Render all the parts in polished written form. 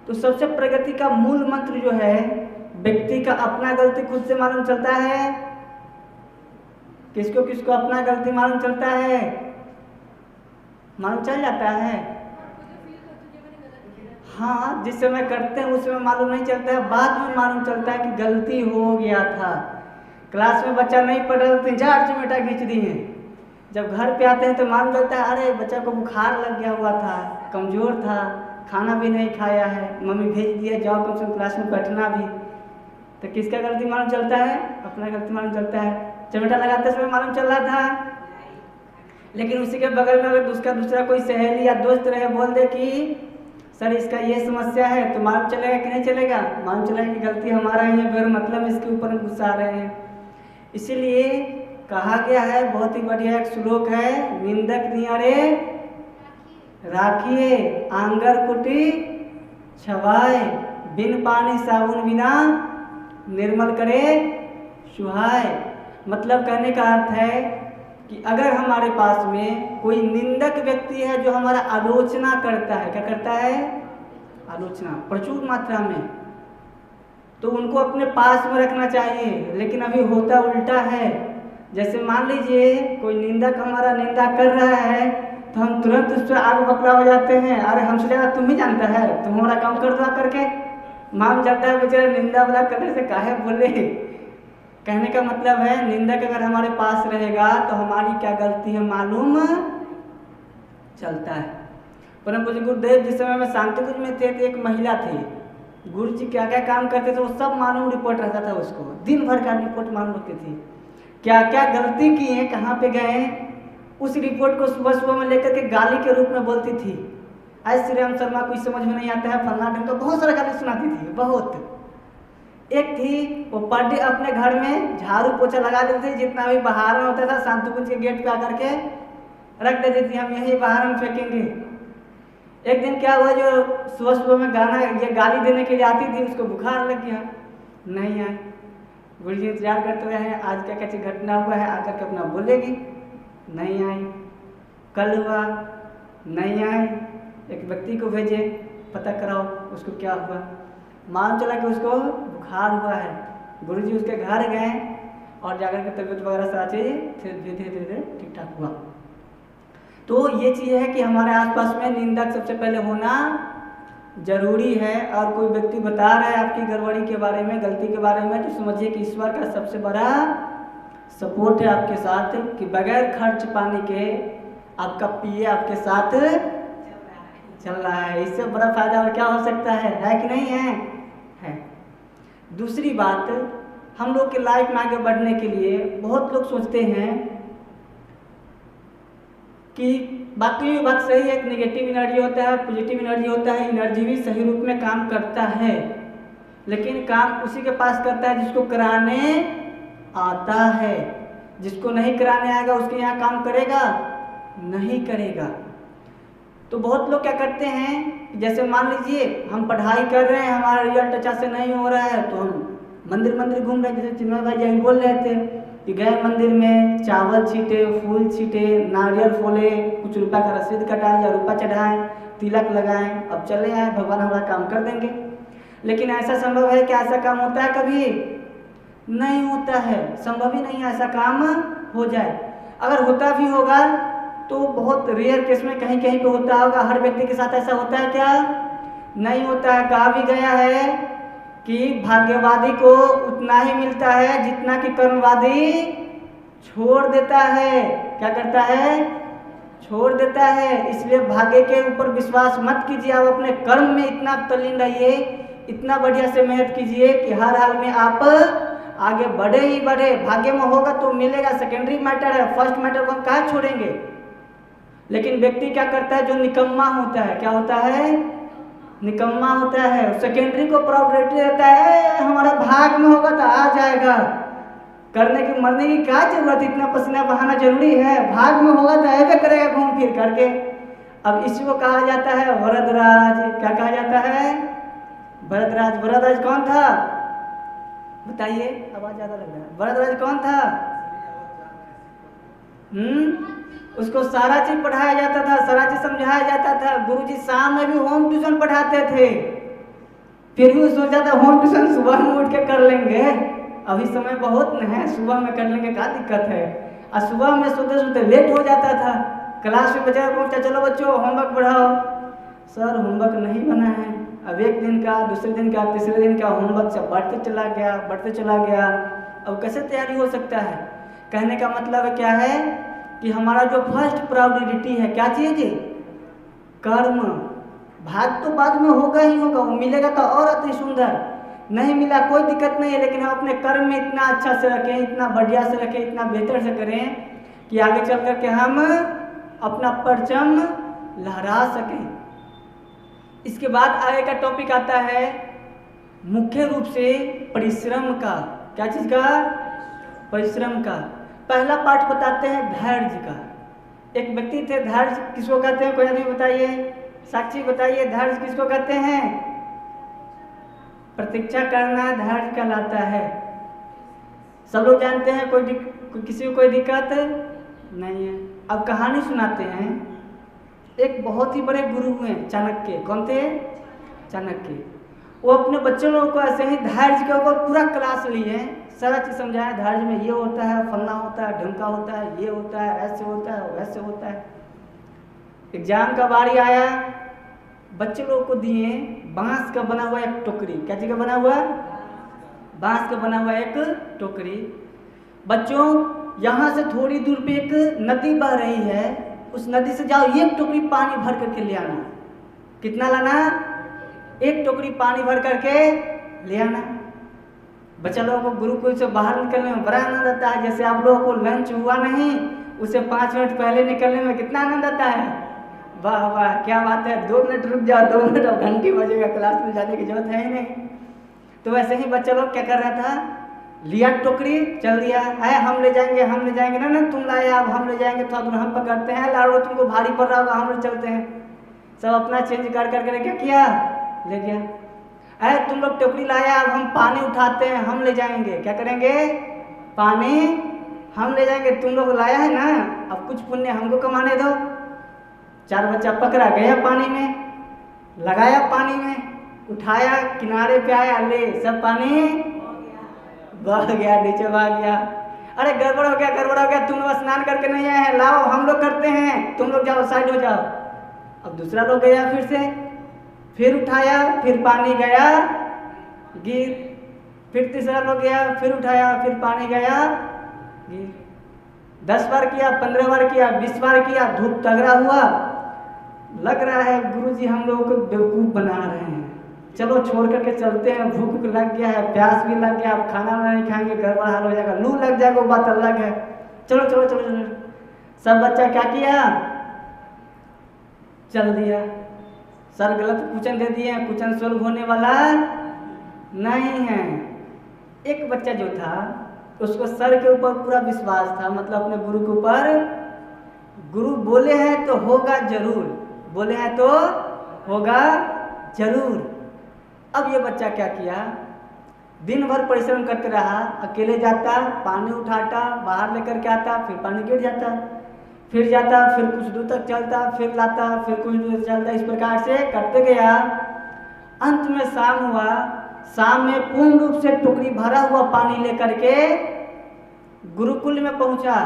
तो सबसे प्रगति का मूल मंत्र जो है, व्यक्ति का अपना गलती खुद से मालूम चलता है। किसको किसको अपना गलती मालूम चलता है? मालूम चल जाता है। हाँ, जिस समय करते हैं उस समय मालूम नहीं चलता है, बाद में मालूम चलता है कि गलती हो गया था। क्लास में बच्चा नहीं पढ़ रहा तो झाड़ चिमेटा खींच दिए, जब घर पे आते हैं तो मालूम चलता है अरे बच्चा को बुखार लग गया हुआ था, कमज़ोर था, खाना भी नहीं खाया है, मम्मी भेज दिया जाओ कम से कम क्लास में बैठना भी। तो किसका गलती मालूम चलता है? अपना गलती मालूम चलता है। चिमटा लगाते समय मालूम चल रहा था, लेकिन उसी के बगल में अगर उसका दूसरा कोई सहेली या दोस्त रहे, बोल दे कि सर इसका ये समस्या है, तो मालूम चलेगा कि नहीं चलेगा? मालूम चलेगा कि गलती हमारा ही है, फिर मतलब इसके ऊपर हम गुस्सा आ रहे हैं। इसीलिए कहा गया है, बहुत ही बढ़िया एक श्लोक है, निंदक नियरे राखिए, आंगर कुटी छवाए, बिन पानी साबुन बिना निर्मल करे सुहाए। मतलब कहने का अर्थ है कि अगर हमारे पास में कोई निंदक व्यक्ति है जो हमारा आलोचना करता है, क्या करता है? आलोचना प्रचुर मात्रा में, तो उनको अपने पास में रखना चाहिए। लेकिन अभी होता उल्टा है। जैसे मान लीजिए कोई निंदक हमारा निंदा कर रहा है तो हम तुरंत उस पर आग बकरा हो जाते हैं, अरे हमसे ज़्यादा तुम ही जानता है, तुम हमारा काम कर दो करके। मान जाता है बेचारा निंदा वाला करने से काहे बोले। कहने का मतलब है निंदक अगर हमारे पास रहेगा तो हमारी क्या गलती है मालूम चलता है। परम पूज्य गुरुदेव जिस समय में शांतिकुंज में थे तो एक महिला थी, गुरु जी क्या क्या काम करते थे वो सब मालूम रिपोर्ट रहता था उसको, दिन भर का रिपोर्ट मालूम रखती थी, क्या क्या गलती की है, कहाँ पे गए हैं, उस रिपोर्ट को सुबह सुबह में लेकर के गाली के रूप में बोलती थी। आज श्री राम शर्मा कुछ समझ में नहीं आता है, फलना ढंग का बहुत सारा गाली सुनाती थी, बहुत। एक थी वो पर डे अपने घर में झाड़ू पोछा लगा देती थी, जितना भी बाहर में होता था शांतिकुंज के गेट पे आकर के रख देती थी, हम यही बाहर में फेंकेंगे। एक दिन क्या हुआ, जो सुबह सुबह में गाना ये गाली देने के लिए आती थी उसको बुखार लग गया, नहीं आई। गुरु जी इंतजार करते हुए हैं आज क्या कैसी घटना हुआ है, आकर के अपना बोलेगी, नहीं आई। कल हुआ, नहीं आई। एक व्यक्ति को भेजे पता कराओ उसको क्या हुआ, मालूम चला कि उसको बुखार हुआ है। गुरु जी उसके घर गए और जाकर के तबीयत वगैरह सारा चीज धीरे धीरे धीरे ठीक ठाक हुआ। तो ये चीज़ है कि हमारे आसपास में निंदक सबसे पहले होना जरूरी है। और कोई व्यक्ति बता रहा है आपकी गड़बड़ी के बारे में, गलती के बारे में, तो समझिए कि ईश्वर का सबसे बड़ा सपोर्ट है आपके साथ, कि बगैर खर्च पाने के आपका पीए आपके साथ चल रहा है। इससे बड़ा फायदा और क्या हो सकता है कि नहीं है? दूसरी बात, हम लोग के लाइफ में आगे बढ़ने के लिए बहुत लोग सोचते हैं कि बाकी बात सही है, एक नेगेटिव एनर्जी होता है, पॉजिटिव एनर्जी होता है, एनर्जी भी सही रूप में काम करता है, लेकिन काम उसी के पास करता है जिसको कराने आता है। जिसको नहीं कराने आएगा उसके यहाँ काम करेगा नहीं करेगा। तो बहुत लोग क्या करते हैं, जैसे मान लीजिए हम पढ़ाई कर रहे हैं, हमारा रिजल्ट अच्छा से नहीं हो रहा है तो हम मंदिर मंदिर घूम रहे हैं। जैसे चिन्मय भाई जी बोल रहे थे कि गए मंदिर में, चावल छीटे, फूल छीटे, नारियल फोले, कुछ रुपया का रसीद कटाएं या रुपया चढ़ाएं, तिलक लगाएं, अब चले आए, भगवान हमारा काम कर देंगे। लेकिन ऐसा संभव है कि ऐसा काम होता है? कभी नहीं होता है, संभव ही नहीं ऐसा काम हो जाए। अगर होता भी होगा तो बहुत रेयर केस में कहीं कहीं पे होता होगा। हर व्यक्ति के साथ ऐसा होता है क्या? नहीं होता है। कहा भी गया है कि भाग्यवादी को उतना ही मिलता है जितना कि कर्मवादी छोड़ देता है। क्या करता है? छोड़ देता है। इसलिए भाग्य के ऊपर विश्वास मत कीजिए, आप अपने कर्म में इतना तल्लीन रहिए, इतना बढ़िया से मेहनत कीजिए कि हर हाल में आप आगे बढ़े ही बढ़े। भाग्य में होगा तो मिलेगा, सेकेंडरी मैटर है, फर्स्ट मैटर को हम कहाँ छोड़ेंगे। लेकिन व्यक्ति क्या करता है? जो निकम्मा होता है, क्या होता है? निकम्मा होता है। सेकेंडरी को प्रायोरिटी देता है, हमारा भाग में होगा तो आ जाएगा, करने की मरने की क्या जरूरत, इतना पसीना बहाना जरूरी है, भाग में होगा तो ऐसे करेगा घूम फिर करके। अब इसी को कहा जाता है वरदराज। क्या कहा जाता है? वरदराज। वरदराज कौन था बताइए, आवाज ज्यादा लग रहा है। वरदराज कौन था? उसको सारा चीज पढ़ाया जाता था, सारा चीज समझाया जाता था। गुरुजी शाम में भी होम ट्यूशन पढ़ाते थे। फिर भी सोचा था होम ट्यूशन सुबह में उठ के कर लेंगे, अभी समय बहुत न है, सुबह में कर लेंगे, क्या दिक्कत है। और सुबह में सोते सोते लेट हो जाता था, क्लास में बच्चा पहुँचा, चलो बच्चों होमवर्क बढ़ाओ, सर होमवर्क नहीं बना है। अब एक दिन का, दूसरे दिन का, तीसरे दिन का होमवर्क सब बढ़ते चला गया। अब कैसे तैयारी हो सकता है। कहने का मतलब क्या है कि हमारा जो फर्स्ट प्रायोरिटी है क्या चीज़, कर्म। भाग तो बाद में होगा ही होगा, वो मिलेगा तो और अति सुंदर, नहीं मिला कोई दिक्कत नहीं है, लेकिन हम अपने कर्म में इतना अच्छा से रखें, इतना बढ़िया से रखें, इतना बेहतर से करें कि आगे चल कर के हम अपना परचम लहरा सकें। इसके बाद आगे का टॉपिक आता है मुख्य रूप से परिश्रम का। क्या चीज़ का, परिश्रम का। पहला पाठ बताते हैं धैर्य का। एक व्यक्ति थे, धैर्य किसको कहते हैं, कोई आदमी बताइए, साक्षी बताइए, धैर्य किसको कहते हैं। प्रतीक्षा करना धैर्य कहलाता है, सब लोग जानते हैं, किसी को कोई दिक्कत नहीं है। अब कहानी सुनाते हैं। एक बहुत ही बड़े गुरु हुए चाणक्य, कौन थे, चाणक्य। वो अपने बच्चों लोगों को ऐसे ही धैर्य के ऊपर पूरा क्लास लिए, सारा चीज़ समझाया, धैर्य में ये होता है, फलना होता है, ढंका होता है, ये होता है, ऐसे होता है, वैसे होता है। एग्जाम का बारी आया, बच्चे लोगों को दिए बांस का बना हुआ एक टोकरी। क्या चीज़ का बना हुआ, बांस का बना हुआ एक टोकरी। बच्चों यहाँ से थोड़ी दूर पे एक नदी बह रही है, उस नदी से जाओ, एक टोकरी पानी भर करके ले आना। कितना लाना, एक टोकरी पानी भर करके ले आना। बच्चा लोगों को गुरुकुल से बाहर निकलने में बड़ा आनंद आता है। जैसे आप लोगों को लंच हुआ नहीं, उसे 5 मिनट पहले निकलने में कितना आनंद आता है। वाह वाह क्या बात है, 2 मिनट रुक जाओ, 2 मिनट, अब घंटी बजेगा, क्लास में जाने की जरूरत है ही नहीं। तो वैसे ही बच्चा लोग क्या कर रहा था, लिया टोकरी, चल दिया है, हम ले जाएंगे ना ना तुम लाए, अब हम ले जाएंगे, थोड़ा दूर हम पकड़ते हैं, लाड़ो तुमको भारी पड़ रहा होगा, हम लोग चलते हैं। सब अपना चेंज कर करके क्या किया, ले गया। अरे तुम लोग टोकरी लाया, अब हम पानी उठाते हैं, हम ले जाएंगे, क्या करेंगे, पानी हम ले जाएंगे, तुम लोग लाया है ना, अब कुछ पुण्य हमको कमाने दो। 4 बच्चा पकड़ा गया पानी में, लगाया पानी में, उठाया, किनारे पे आया, ले सब पानी बह गया, नीचे भाग गया। अरे गड़बड़ हो गया, तुम लोग स्नान करके नहीं आए हैं, लाओ हम लोग करते हैं, तुम लोग जाओ, साइड हो जाओ। अब दूसरा लोग गया, फिर से, फिर उठाया, फिर पानी गया, गिर, फिर तीसरा लोग गया, फिर उठाया, फिर पानी गया, गिर। 10 बार किया, 15 बार किया, 20 बार किया, धूप तगड़ा हुआ, लग रहा है गुरुजी हम लोगों को बेवकूफ़ बना रहे हैं, चलो छोड़ करके चलते हैं, भूख लग गया है, प्यास भी लग गया, अब खाना नहीं खाएंगे, गड़बड़ हाल हो जाएगा, लू लग जाएगा, वो बात अलग है, चलो चलो चलो चलो। सब बच्चा क्या किया, चल दिया। सर गलत क्वेश्चन दे दिए, क्वेश्चन सोल्व होने वाला नहीं है। एक बच्चा जो था उसको सर के ऊपर पूरा विश्वास था, मतलब अपने गुरु के ऊपर, गुरु बोले हैं तो होगा जरूर, बोले हैं तो होगा जरूर। अब ये बच्चा क्या किया, दिन भर परिश्रम करते रहा, अकेले जाता, पानी उठाता, बाहर लेकर के आता, फिर पानी गिर जाता, फिर जाता, फिर कुछ दूर तक चलता, फिर लाता, फिर कुछ दूर चलता, इस प्रकार से करते गया। अंत में शाम हुआ, शाम में पूर्ण रूप से टोकरी भरा हुआ पानी लेकर के गुरुकुल में पहुंचा,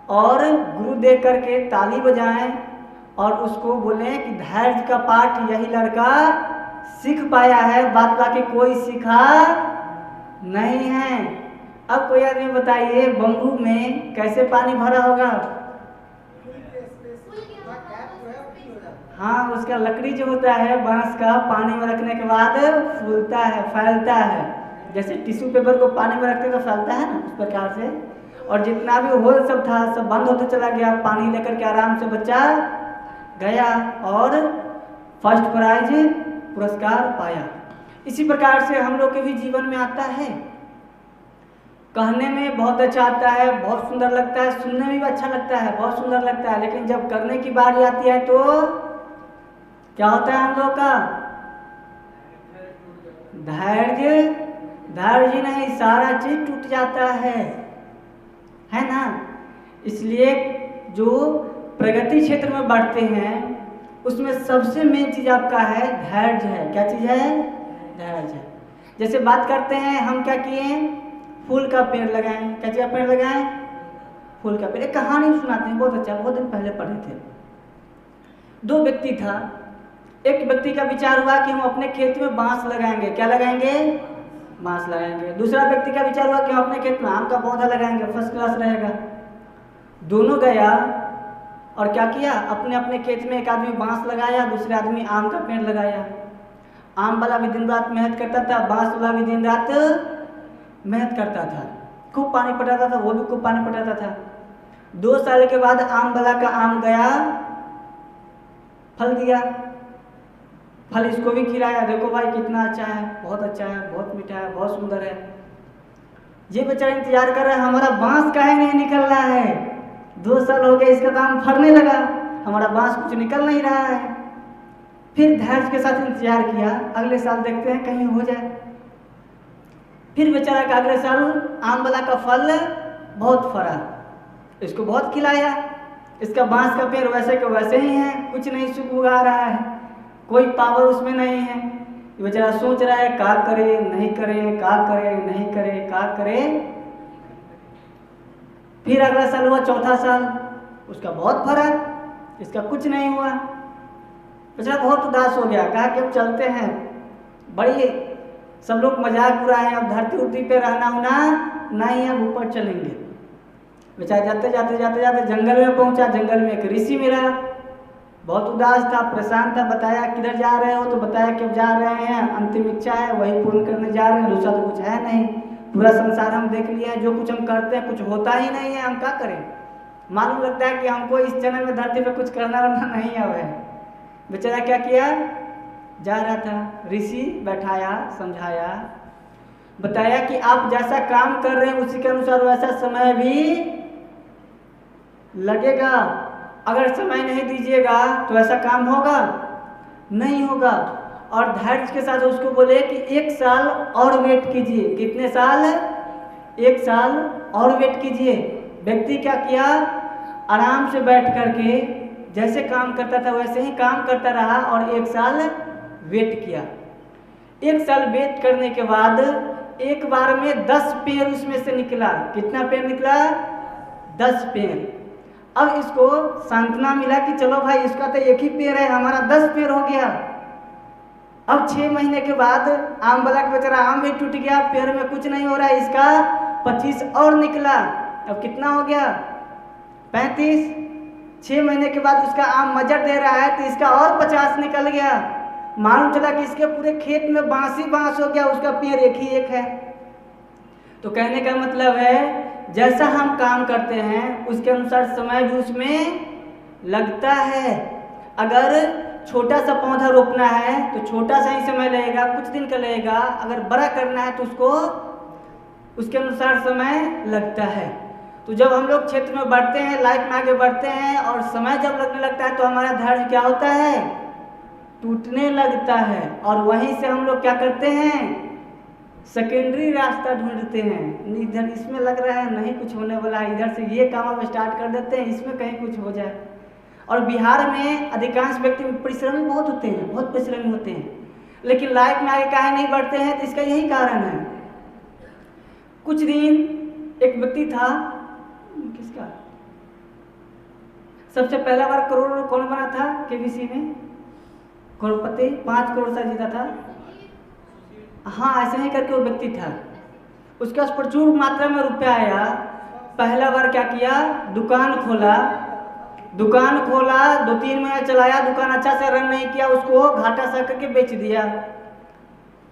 और गुरु देख करके ताली बजाएं और उसको बोले कि धैर्य का पाठ यही लड़का सीख पाया है, बात बाकी कोई सीखा नहीं है। अब कोई आदमी बताइए बम्बू में कैसे पानी भरा होगा। हाँ, उसका लकड़ी जो होता है बांस का, पानी में रखने के बाद फूलता है, फैलता है, जैसे टिश्यू पेपर को पानी में रखते तो फैलता है ना, उस प्रकार से। और जितना भी होल सब था सब बंद होते चला गया, पानी लेकर के आराम से बच्चा गया और फर्स्ट प्राइज पुरस्कार पाया। इसी प्रकार से हम लोग के भी जीवन में आता है, कहने में बहुत अच्छा आता है, बहुत सुंदर लगता है, सुनने में भी अच्छा लगता है, बहुत सुंदर लगता है, लेकिन जब करने की बारी आती है तो क्या होता है हम लोग का, धैर्य नहीं, सारा चीज टूट जाता है ना। इसलिए जो प्रगति क्षेत्र में बढ़ते हैं उसमें सबसे मेन चीज आपका है धैर्य है। क्या चीज है, धैर्य है। जैसे बात करते हैं, हम क्या किए, फूल का पेड़ लगाएं। क्या चीज़ का पेड़ लगाएं? फूल का पेड़। एक कहानी सुनाते हैं, बहुत अच्छा, बहुत दिन पहले पढ़े थे। दो व्यक्ति था। एक व्यक्ति का विचार हुआ कि हम अपने खेत में बांस लगाएंगे। क्या लगाएंगे? बांस लगाएंगे। दूसरा व्यक्ति का विचार हुआ कि हम अपने खेत में आम का पौधा लगाएंगे, फर्स्ट क्लास रहेगा। दोनों गया और क्या किया, अपने अपने खेत में एक आदमी बांस लगाया, दूसरे आदमी आम का पेड़ लगाया। आम वाला भी दिन रात मेहनत करता था, बांस वाला भी दिन रात मेहनत करता था, खूब पानी पटाता था, वो भी खूब पानी पटाता था। 2 साल के बाद आम वाला का आम गया, फल दिया। फल इसको भी खिलाया, देखो भाई कितना अच्छा है, बहुत अच्छा है, बहुत मीठा है, बहुत सुंदर है। ये बेचारा इंतजार कर रहा है, हमारा बांस काहे नहीं निकल रहा है। 2 साल हो गए, इसका दाम फरने लगा, हमारा बांस कुछ निकल नहीं रहा है। फिर धैर्य के साथ इंतजार किया, अगले साल देखते हैं कहीं हो जाए। फिर बेचारा का अगले साल आम वाला का फल बहुत फरा, इसको बहुत खिलाया। इसका बांस का पेड़ वैसे के वैसे ही है, कुछ नहीं सुख उगा रहा है, कोई पावर उसमें नहीं है। बेचारा सोच रहा है क्या करे नहीं करे, क्या करे नहीं करे, क्या करे। फिर अगला साल हुआ, चौथा साल, उसका बहुत फरा, इसका कुछ नहीं हुआ। बेचारा बहुत उदास हो गया, कहा कि अब चलते हैं, बड़ी सब लोग मजाक उड़ाए, अब धरती उर्ती पे रहना होना नहीं, अब ऊपर चलेंगे। बेचारा जाते जाते जाते जाते जंगल में पहुंचा। जंगल में एक ऋषि मिला, बहुत उदास था, परेशान था। बताया किधर जा रहे हो, तो बताया कि अब जा रहे हैं, अंतिम इच्छा है वही पूर्ण करने जा रहे हैं, दूसरा तो कुछ है नहीं, पूरा संसार हम देख लिया है, जो कुछ हम करते हैं कुछ होता ही नहीं है, हम क्या करें। मालूम लगता है कि हमको इस जन्म में धरती पे कुछ करना वरना नहीं है। बेचारा क्या किया, जा रहा था, ऋषि बैठाया, समझाया, बताया कि आप जैसा काम कर रहे हैं उसी के अनुसार वैसा समय भी लगेगा। अगर समय नहीं दीजिएगा तो ऐसा काम होगा नहीं होगा। और धैर्य के साथ उसको बोले कि 1 साल और वेट कीजिए। कितने साल? 1 साल और वेट कीजिए। व्यक्ति क्या किया, आराम से बैठ करके जैसे काम करता था वैसे ही काम करता रहा और 1 साल वेट किया। 1 साल वेट करने के बाद एक बार में 10 पेड़ उसमें से निकला। कितना पेड़ निकला? 10 पेड़। अब इसको सांत्वना मिला कि चलो भाई, इसका तो एक ही पेड़ है, हमारा 10 पेड़ हो गया। अब 6 महीने के बाद आम वाला का बेचारा आम भी टूट गया, पेड़ में कुछ नहीं हो रहा है, इसका 25 और निकला। अब कितना हो गया? 35। 6 महीने के बाद उसका आम मजर दे रहा है तो इसका और 50 निकल गया। मालूम चला कि इसके पूरे खेत में बांस ही बांस हो गया, उसका पेड़ एक ही एक है। तो कहने का मतलब है जैसा हम काम करते हैं उसके अनुसार समय भी उसमें लगता है। अगर छोटा सा पौधा रोपना है तो छोटा सा ही समय लगेगा, कुछ दिन का लगेगा। अगर बड़ा करना है तो उसको उसके अनुसार समय लगता है। तो जब हम लोग क्षेत्र में बढ़ते हैं, लाइफ में आगे बढ़ते हैं और समय जब लगने लगता है तो हमारा धैर्य क्या होता है? टूटने लगता है। और वहीं से हम लोग क्या करते हैं? सेकेंडरी रास्ता ढूंढते हैं। इधर इसमें लग रहा है नहीं कुछ होने वाला है, इधर से ये काम हम स्टार्ट कर देते हैं, इसमें कहीं कुछ हो जाए। और बिहार में अधिकांश व्यक्ति परिश्रमी बहुत होते हैं, बहुत परिश्रमी होते हैं, लेकिन लाइफ में आगे काहे नहीं बढ़ते हैं? तो इसका यही कारण है। कुछ दिन एक व्यक्ति था, किसका सबसे पहला बार करोड़ कौन बना था केबीसी में? करोड़पति, 5 करोड़ से जीता था। हाँ, ऐसे ही करके वो व्यक्ति था। उसके पास प्रचुर मात्रा में रुपया आया। पहला बार क्या किया? दुकान खोला। 2-3 महीने चलाया, दुकान अच्छा से रन नहीं किया, उसको घाटा सा करके बेच दिया।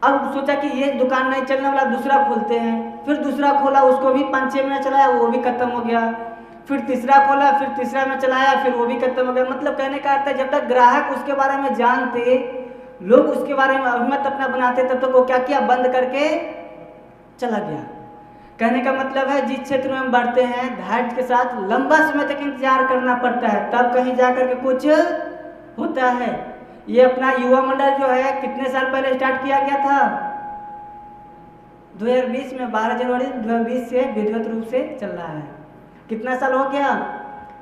अब सोचा कि ये दुकान नहीं चलने वाला, दूसरा खोलते हैं। फिर दूसरा खोला, उसको भी 5-6 महीने चलाया, वो भी खत्म हो गया। फिर तीसरा खोला, फिर तीसरा में चलाया, फिर वो भी खत्म हो गया। मतलब कहने का अर्थ है जब तक ग्राहक उसके बारे में जानते, लोग उसके बारे में अभिमत अपना बनाते, तब तक वो क्या किया? बंद करके चला गया। कहने का मतलब है जिस क्षेत्र में हम बढ़ते हैं धैर्य के साथ लंबा समय तक इंतजार करना पड़ता है, तब कहीं जाकर के कुछ होता है। ये अपना युवा मंडल जो है कितने साल पहले स्टार्ट किया गया था? 2020 में 12 जनवरी 2020 से विधिवत रूप से चल रहा है। कितना साल हो गया?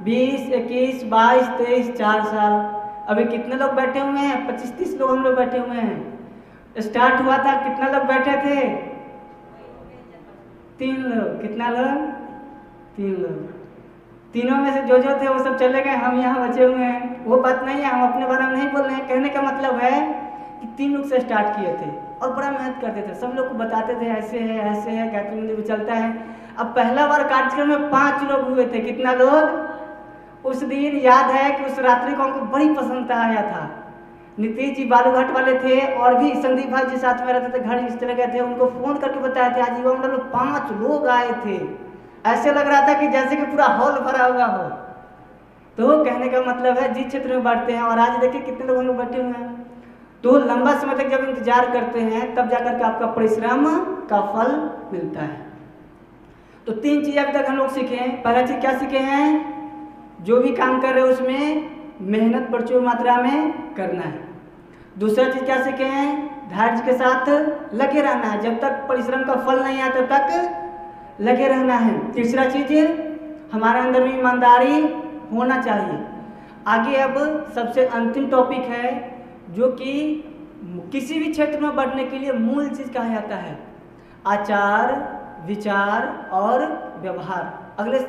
20, 21, 22, 23, 4 साल। अभी कितने लोग बैठे हुए हैं? 25-30 लोग हम लोग बैठे हुए हैं। स्टार्ट हुआ था, कितना लोग बैठे थे? 3 लोग। कितना लोग? 3 लोग। तीनों में से जो थे वो सब चले गए, हम यहाँ बचे हुए हैं। वो बात नहीं है, हम अपने बारे में नहीं बोल रहे हैं। कहने का मतलब है कि 3 लोग से स्टार्ट किए थे और बड़ा मेहनत करते थे, सब लोग को बताते थे ऐसे है गायत्री मंदिर भी चलता है। अब पहला बार कार्यक्रम में 5 लोग हुए थे। कितना लोग? उस दिन याद है कि उस रात्रि को हमको बड़ी पसंद आया था। नीतीश जी बालूघाट वाले थे और भी संदीप भाई जी साथ में रहते थे, घर चले गए थे, उनको फोन करके बताए थे आज युवा मंडल 5 लोग आए थे। ऐसे लग रहा था कि जैसे कि पूरा हॉल भरा हुआ हो। तो कहने का मतलब है जिस क्षेत्र में बैठते हैं, और आज देखिए कितने लोग हम लोग बैठे हुए हैं। तो लंबा समय तक जब इंतजार करते हैं तब जाकर के आपका परिश्रम का फल मिलता है। तो 3 चीज़ अभी तक हम लोग सीखे हैं। पहला चीज़ क्या सीखे हैं? जो भी काम कर रहे हैं उसमें मेहनत प्रचुर मात्रा में करना है। दूसरा चीज़ क्या सीखे हैं? धैर्य के साथ लगे रहना है, जब तक परिश्रम का फल नहीं आता तब तक लगे रहना है। तीसरा चीज़ हमारे अंदर में ईमानदारी होना चाहिए। आगे अब सबसे अंतिम टॉपिक है जो कि किसी भी क्षेत्र में बढ़ने के लिए मूल चीज़ कहा जाता है आचार, विचार और व्यवहार। अगले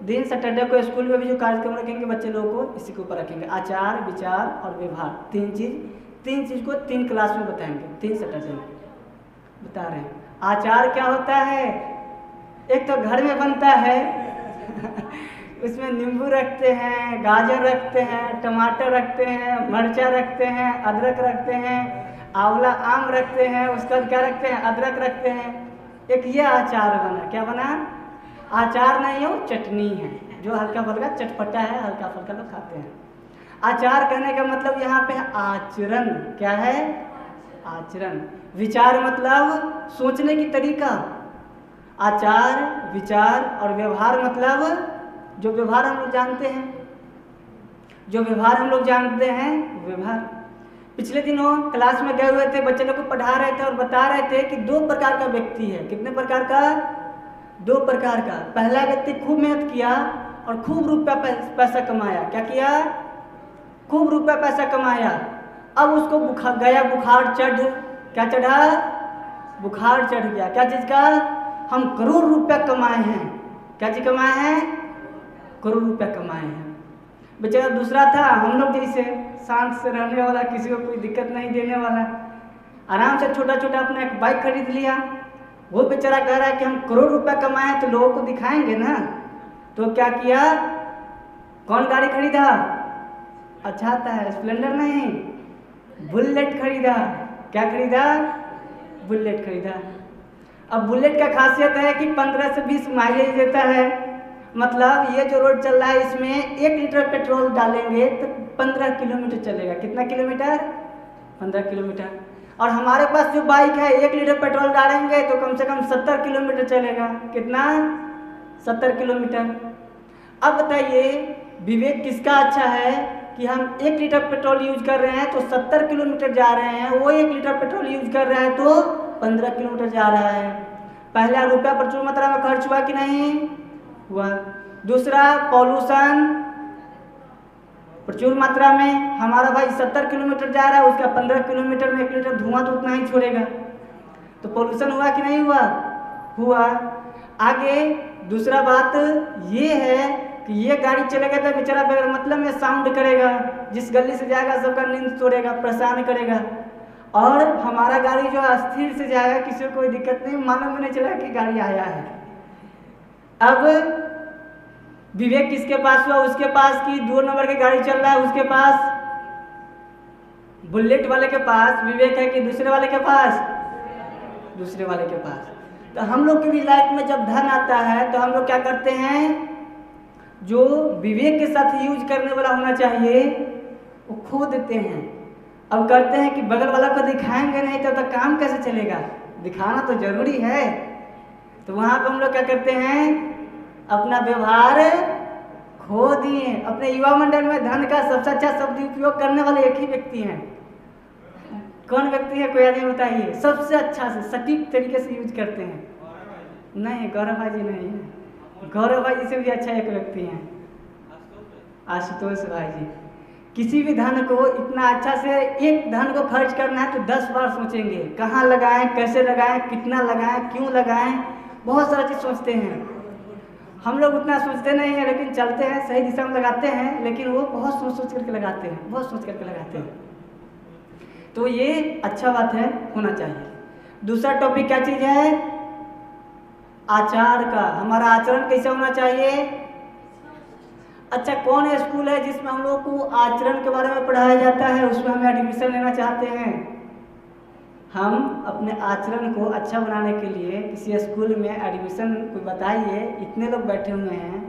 दिन सैटरडे को स्कूल में भी जो कार्यक्रम रखेंगे बच्चे लोगों को इसी के ऊपर रखेंगे, आचार, विचार और व्यवहार। 3 चीज़ को 3 क्लास में बताएंगे, 3 सैटरडे में बता रहे हैं। आचार क्या होता है? एक तो घर में बनता है उसमें नींबू रखते हैं, गाजर रखते हैं, टमाटर रखते हैं, मिर्चा रखते हैं, अदरक रखते हैं, आंवला आम रखते हैं, उसके बाद क्या रखते हैं? अदरक रखते हैं। एक ये आचार बना। क्या बना? आचार नहीं हो, चटनी है, जो हल्का फुल्का चटपटा है, हल्का फुल्का लोग खाते हैं। आचार कहने का मतलब यहाँ पे आचरण। क्या है? आचरण। विचार मतलब सोचने की तरीका। आचार, विचार और व्यवहार मतलब जो व्यवहार हम लोग जानते हैं, व्यवहार। पिछले दिनों क्लास में गए हुए थे, बच्चे लोग को पढ़ा रहे थे और बता रहे थे कि 2 प्रकार का व्यक्ति है। कितने प्रकार का? 2 प्रकार का। पहला व्यक्ति खूब मेहनत किया और खूब रुपया पैसा कमाया। क्या किया? खूब रुपया पैसा कमाया। अब उसको बुखार चढ़, क्या चढ़ा? बुखार चढ़ गया। क्या चीज़ का? हम करोड़ रुपया कमाए हैं। क्या चीज़ कमाए हैं? करोड़ रुपया कमाए हैं। बेचारा दूसरा था हम लोग जैसे शांत से रहने वाला, किसी को कोई दिक्कत नहीं देने वाला, आराम से छोटा छोटा अपना एक बाइक खरीद लिया। वो बेचारा कह रहा है कि हम करोड़ रुपया कमाए तो लोगों को दिखाएंगे ना। तो क्या किया? कौन गाड़ी खरीदा? अच्छा आता है, स्प्लेंडर नहीं, बुलेट खरीदा। क्या खरीदा? बुलेट खरीदा। अब बुलेट का खासियत है कि 15 से 20 माइलेज देता है। मतलब ये जो रोड चल रहा है इसमें 1 लीटर पेट्रोल डालेंगे तो 15 किलोमीटर चलेगा। कितना किलोमीटर? 15 किलोमीटर। और हमारे पास जो बाइक है 1 लीटर पेट्रोल डालेंगे तो कम से कम 70 किलोमीटर चलेगा। कितना? 70 किलोमीटर। अब बताइए विवेक किसका अच्छा है कि हम 1 लीटर पेट्रोल यूज कर रहे हैं तो 70 किलोमीटर जा रहे हैं, वो 1 लीटर पेट्रोल यूज कर रहा है तो 15 किलोमीटर जा रहा है। पहला रुपया प्रचुर मात्रा में खर्च हुआ कि नहीं हुआ? दूसरा पॉल्यूशन प्रचुर मात्रा में, हमारा भाई 70 किलोमीटर जा रहा है, उसका 15 किलोमीटर में 1 लीटर धुआं तो उतना ही छोड़ेगा। तो पॉल्यूशन हुआ कि नहीं हुआ? हुआ। आगे दूसरा बात ये है कि ये गाड़ी चलेगा तो बेचारा बगैर मतलब में साउंड करेगा, जिस गली से जाएगा सबका नींद तोड़ेगा, परेशान करेगा। और हमारा गाड़ी जो स्थिर से जाएगा, किसी को कोई दिक्कत नहीं, मालूम भी नहीं चला कि गाड़ी आया है। अब विवेक किसके पास हुआ? उसके पास की 2 नंबर की गाड़ी चल रहा है, उसके पास बुलेट वाले के पास विवेक है कि दूसरे वाले के पास? दूसरे वाले के पास। तो हम लोग की भी लाइफ में जब धन आता है तो हम लोग क्या करते हैं? जो विवेक के साथ यूज करने वाला होना चाहिए वो खो देते हैं। अब करते हैं कि बगल वाला को दिखाएंगे नहीं तो काम कैसे चलेगा? दिखाना तो जरूरी है। तो वहाँ पर हम लोग क्या करते हैं? अपना व्यवहार खो दिए। अपने युवा मंडल में धन का सबसे अच्छा शब्द उपयोग करने वाले एक ही व्यक्ति हैं। कौन व्यक्ति है? कोई आदमी बताइए। सबसे अच्छा से सटीक तरीके से यूज करते हैं। नहीं, गौरव भाई जी नहीं है। गौरव भाई जी से भी अच्छा एक व्यक्ति हैं, आशुतोष भाई जी। किसी भी धन को इतना अच्छा से, एक धन को खर्च करना है तो 10 बार सोचेंगे, कहाँ लगाएं, कैसे लगाएं, कितना लगाएं, क्यों लगाएं, बहुत सारा चीज़ सोचते हैं। हम लोग उतना सोचते नहीं हैं, लेकिन चलते हैं, सही दिशा में लगाते हैं, लेकिन वो बहुत सोच सोच करके लगाते हैं, बहुत सोच करके लगाते हैं। तो ये अच्छा बात है, होना चाहिए। दूसरा टॉपिक क्या चीज़ है? आचार का। हमारा आचरण कैसा होना चाहिए? अच्छा, कौन स्कूल है जिसमें हम लोग को आचरण के बारे में पढ़ाया जाता है, उसमें हमें एडमिशन लेना चाहते हैं? हम अपने आचरण को अच्छा बनाने के लिए किसी स्कूल में एडमिशन को बताइए। इतने लोग बैठे हुए हैं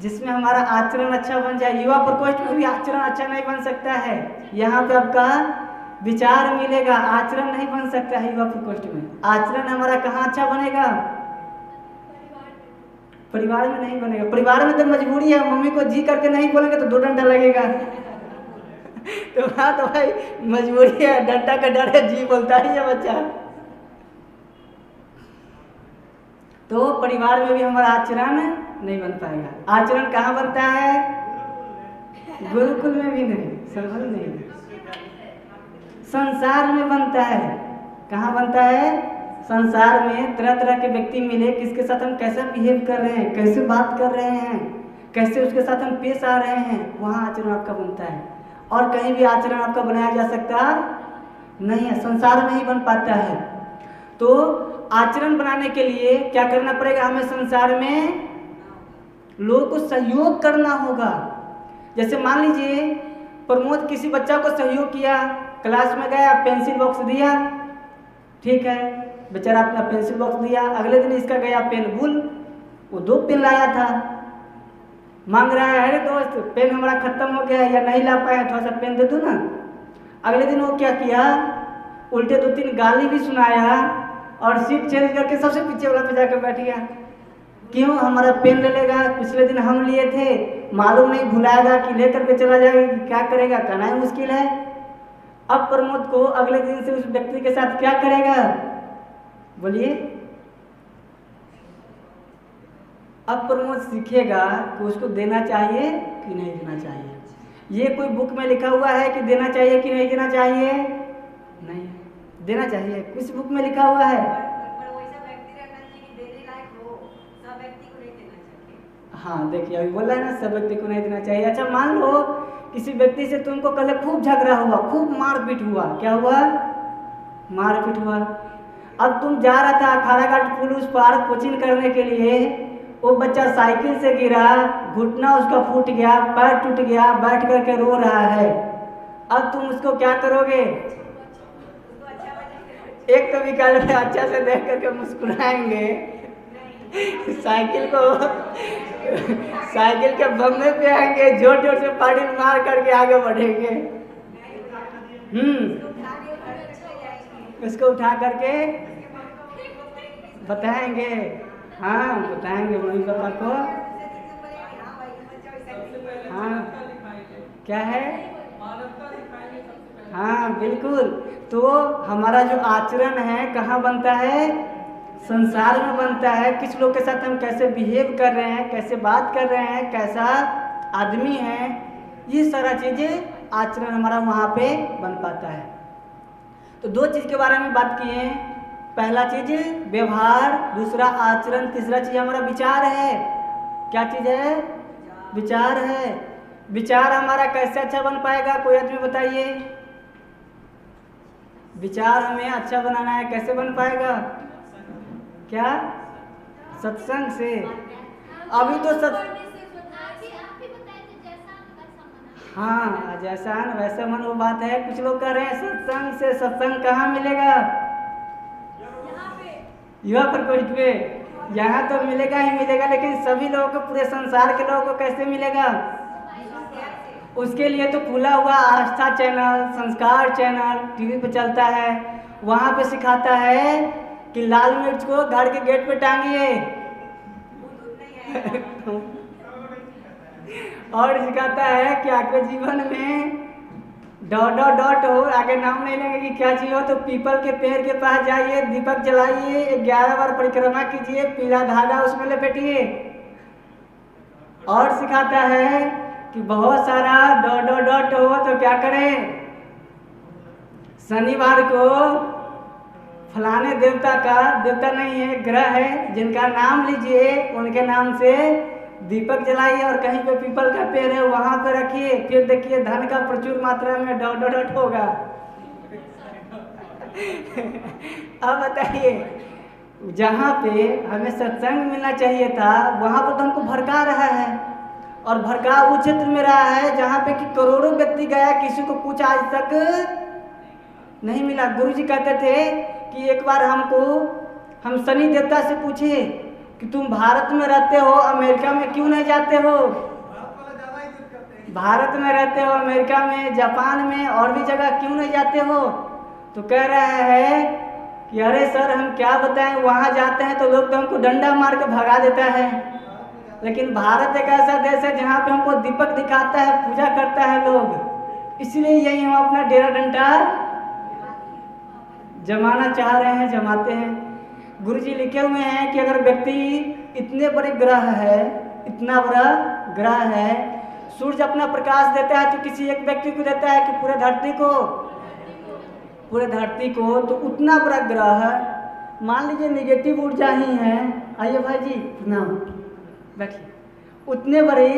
जिसमें हमारा आचरण अच्छा बन जाए। युवा प्रकोष्ठ में भी आचरण अच्छा नहीं बन सकता है। यहाँ पे आपका विचार मिलेगा, आचरण नहीं बन सकता है युवा प्रकोष्ठ में। आचरण हमारा कहाँ अच्छा बनेगा? परिवार में नहीं बनेगा। परिवार में तो मजबूरी है, मम्मी को जी करके नहीं बोलेंगे तो 2 डंडा लगेगा। तो हाँ, तो भाई मजबूरी है, डंडा का डर है, जी बोलता ही है बच्चा। तो परिवार में भी हमारा आचरण नहीं बन पाएगा। आचरण कहाँ बनता है? गुरुकुल में भी नहीं, संभल नहीं, संसार में बनता है। कहाँ बनता है? संसार में तरह तरह के व्यक्ति मिले, किसके साथ हम कैसे बिहेव कर रहे हैं, कैसे बात कर रहे हैं, कैसे उसके साथ हम पेश आ रहे हैं, वहाँ आचरण आपका बनता है। और कहीं भी आचरण आपका बनाया जा सकता नहीं है, संसार में ही बन पाता है। तो आचरण बनाने के लिए क्या करना पड़ेगा? हमें संसार में लोगों को सहयोग करना होगा। जैसे मान लीजिए प्रमोद किसी बच्चा को सहयोग किया, क्लास में गया, पेंसिल बॉक्स दिया, ठीक है, बेचारा अपना पेंसिल बॉक्स दिया। अगले दिन इसका गया पेन भूल, वो 2 पेन लाया था, मांग रहा है, अरे दोस्त पेन हमारा खत्म हो गया या नहीं ला पाया, थोड़ा सा पेन दे दो ना। अगले दिन वो क्या किया? उल्टे 2-3 गाली भी सुनाया और सीट चेंज करके सबसे पीछे वाला पे जाकर बैठ गया। क्यों? हमारा पेन ले लेगा, पिछले दिन हम लिए थे, मालूम नहीं भुलाएगा कि लेकर के चला जाएगा कि क्या करेगा, कहना ही मुश्किल है। अब प्रमोद को अगले दिन से उस व्यक्ति के साथ क्या करेगा? बोलिए। अब प्रमोद सीखेगा कि उसको देना चाहिए कि नहीं देना चाहिए। ये कोई बुक में लिखा हुआ है कि देना चाहिए कि नहीं देना चाहिए? नहीं, देना चाहिए। किस बुक में लिखा हुआ है? हाँ, देखिए अभी बोल रहा है ना, सब व्यक्ति को नहीं देना चाहिए। अच्छा, मान लो किसी व्यक्ति से तुमको कल खूब झगड़ा हुआ, खूब मारपीट हुआ। क्या हुआ? मारपीट हुआ। अब तुम जा रहा था खाराघाट पुल उस पार कोचिंग करने के लिए, वो बच्चा साइकिल से गिरा, घुटना उसका फूट गया, पैर टूट गया, बैठ करके रो रहा है। अब तुम उसको क्या करोगे? एक तो निकाल में अच्छा से देख करके मुस्कुराएंगे, साइकिल के बम्बे पे आएंगे, जोर जोर से पानी मार करके आगे बढ़ेंगे। उसको उठा करके बताएंगे, हाँ बताएंगे मम्मी पापा को। हाँ, क्या है? हाँ बिल्कुल। तो हमारा जो आचरण है कहाँ बनता है? संसार में बनता है। किस लोग के साथ हम कैसे बिहेव कर रहे हैं, कैसे बात कर रहे हैं, कैसा आदमी है, ये सारा चीज़ें आचरण हमारा वहाँ पे बन पाता है। तो 2 चीज़ के बारे में बात किए हैं। पहला चीज़ व्यवहार, दूसरा आचरण, तीसरा चीज़ हमारा विचार है। क्या चीज़ है? विचार है। विचार हमारा कैसे अच्छा बन पाएगा? कोई आदमी बताइए। विचार हमें अच्छा बनाना है, कैसे बन पाएगा? क्या? सत्संग से। अभी तो हाँ, जैसा वैसा मन, वो बात है। कुछ लोग कह रहे हैं सत्संग से। सत्संग कहाँ मिलेगा? युवा प्रकोष्ठ पे। यहाँ तो मिलेगा ही मिलेगा, लेकिन सभी लोगों को, पूरे संसार के लोगों को कैसे मिलेगा? उसके लिए तो खुला हुआ आस्था चैनल, संस्कार चैनल टीवी पे चलता है। वहाँ पे सिखाता है कि लाल मिर्च को घर के गेट पे टांगिए और सिखाता है कि आपके जीवन में डॉट हो, आगे नाम नहीं लेंगे कि क्या चाहिए हो, तो पीपल के पेड़ के पास जाइए, दीपक जलाइए, 11 बार परिक्रमा कीजिए, पीला धागा उसमें लपेटिए। और सिखाता है कि बहुत सारा डॉट डॉट डॉट हो तो क्या करें, शनिवार को फलाने देवता का, देवता नहीं है ग्रह है, जिनका नाम लीजिए उनके नाम से दीपक जलाइए और कहीं पे पीपल का पेड़ है वहां पे रखिए, फिर देखिए धन का प्रचुर मात्रा में डॉट डॉट डॉट होगा। अब बताइए, जहाँ पे हमें सत्संग मिलना चाहिए था वहां पर तो हमको भड़का रहा है, और भड़का उस क्षेत्र में रहा है जहाँ पे कि करोड़ों व्यक्ति गया, किसी को कुछ आज तक नहीं मिला। गुरु जी कहते थे कि एक बार हम शनि देवता से पूछे कि तुम भारत में रहते हो, अमेरिका में क्यों नहीं जाते हो? भारत में रहते हो, अमेरिका में, जापान में और भी जगह क्यों नहीं जाते हो? तो कह रहे हैं कि अरे सर हम क्या बताएं, वहाँ जाते हैं तो लोग तो हमको डंडा मार के भगा देता है, लेकिन भारत एक ऐसा देश है जहाँ पे हमको दीपक दिखाता है, पूजा करता है लोग, इसलिए यही हम अपना डेरा डंडा जमाना चाह रहे हैं, जमाते हैं। गुरुजी लिखे हुए हैं कि अगर व्यक्ति इतने बड़े ग्रह है, इतना बड़ा ग्रह है, सूर्य अपना प्रकाश देता है तो किसी एक व्यक्ति को देता है कि पूरे धरती को, तो उतना बड़ा ग्रह है। मान लीजिए नेगेटिव ऊर्जा ही है, आइए भाई जी ना बैठिए, उतने बड़े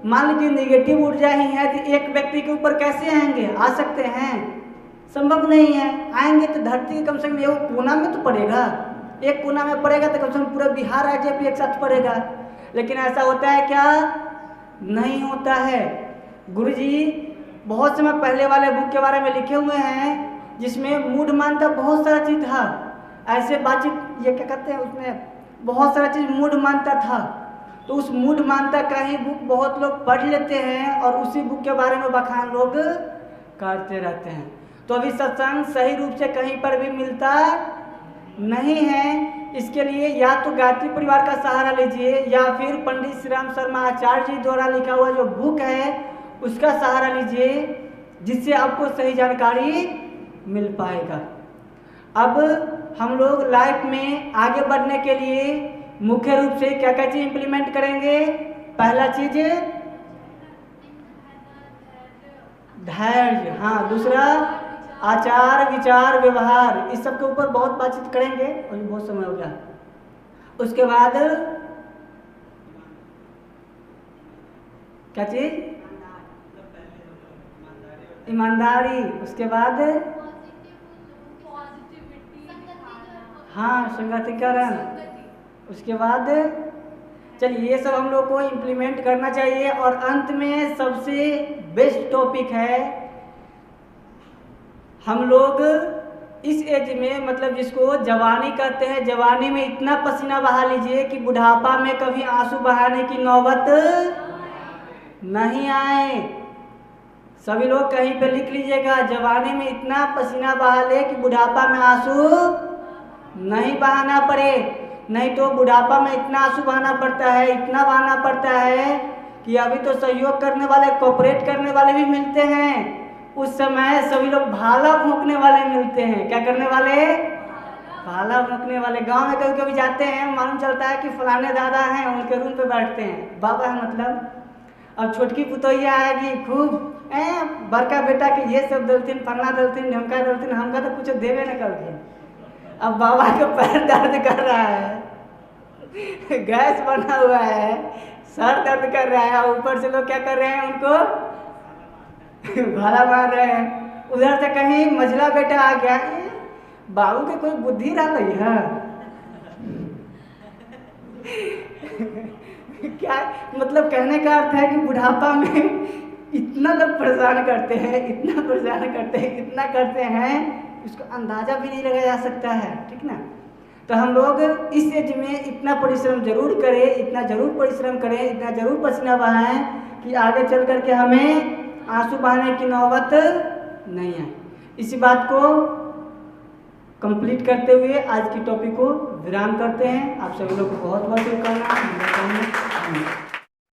मान लीजिए नेगेटिव ऊर्जा ही है तो एक व्यक्ति के ऊपर कैसे आएंगे? आ सकते हैं? संभव नहीं है। आएंगे तो धरती के कम से कम एक कोना में तो पड़ेगा, एक कोना में पड़ेगा तो कम से कम पूरा बिहार राज्य भी एक साथ पड़ेगा, लेकिन ऐसा होता है क्या? नहीं होता है। गुरुजी बहुत समय पहले वाले बुक के बारे में लिखे हुए हैं जिसमें मूड मानता बहुत सारा चीज था, ऐसे बातचीत, ये क्या कहते हैं, उसमें बहुत सारा चीज मूड मानता था, तो उस मूड मानता का ही बुक बहुत लोग पढ़ लेते हैं और उसी बुक के बारे में बखान लोग करते रहते हैं। तो अभी सत्संग सही रूप से कहीं पर भी मिलता नहीं है। इसके लिए या तो गायत्री परिवार का सहारा लीजिए या फिर पंडित श्री राम शर्मा आचार्य जी द्वारा लिखा हुआ जो बुक है उसका सहारा लीजिए, जिससे आपको सही जानकारी मिल पाएगा। अब हम लोग लाइफ में आगे बढ़ने के लिए मुख्य रूप से क्या क्या चीज इंप्लीमेंट करेंगे? पहला चीज धैर्य, हाँ, दूसरा आचार विचार व्यवहार, इस सब के ऊपर बहुत बातचीत करेंगे और बहुत समय हो गया। उसके बाद क्या चीज? ईमानदारी। उसके बाद हाँ, संगतिकरण। उसके बाद चलिए ये सब हम लोग को इम्प्लीमेंट करना चाहिए। और अंत में सबसे बेस्ट टॉपिक है, हम लोग इस एज में, मतलब जिसको जवानी कहते हैं, जवानी में इतना पसीना बहा लीजिए कि बुढ़ापा में कभी आंसू बहाने की नौबत नहीं आए। सभी लोग कहीं पे लिख लीजिएगा, जवानी में इतना पसीना बहा ले कि बुढ़ापा में आंसू नहीं बहाना पड़े। नहीं तो बुढ़ापा में इतना आंसू बहाना पड़ता है, इतना बहाना पड़ता है कि अभी तो सहयोग करने वाले, कोऑपरेट करने वाले भी मिलते हैं, उस समय सभी लोग भाला फूंकने वाले मिलते हैं। क्या करने वाले? भाला फूंकने वाले। गांव में कभी कभी जाते हैं, मालूम चलता है कि फलाने दादा हैं, उनके रूम पे बैठते हैं, बाबा है मतलब। अब छोटकी पुतोहिया आएगी खूब, बड़का बेटा के ये सब दलतीन, फलना दलतीन, ढमका दलतीन, हमका तो कुछ देवे न कर। अब बाबा का पैर दर्द कर रहा है, गैस बना हुआ है, सर दर्द कर रहा है, ऊपर से लोग क्या कर रहे हैं, उनको भाला मार रहे हैं। उधर से कहीं मझला बेटा आ गया, बाबू के कोई बुद्धि रहा है क्या? मतलब कहने का अर्थ है कि बुढ़ापा में इतना लोग परेशान करते हैं, इतना परेशान करते हैं, इतना करते हैं, उसका अंदाजा भी नहीं लगाया जा सकता है, ठीक ना। तो हम लोग इस एज में इतना परिश्रम जरूर करें, इतना जरूर परिश्रम करें, इतना जरूर पसीना बहाएं कि आगे चल करके हमें आंसू बहाने की नौबत नहीं आए। इसी बात को कंप्लीट करते हुए आज की टॉपिक को विराम करते हैं। आप सभी लोग को बहुत बहुत शुभकामनाएं।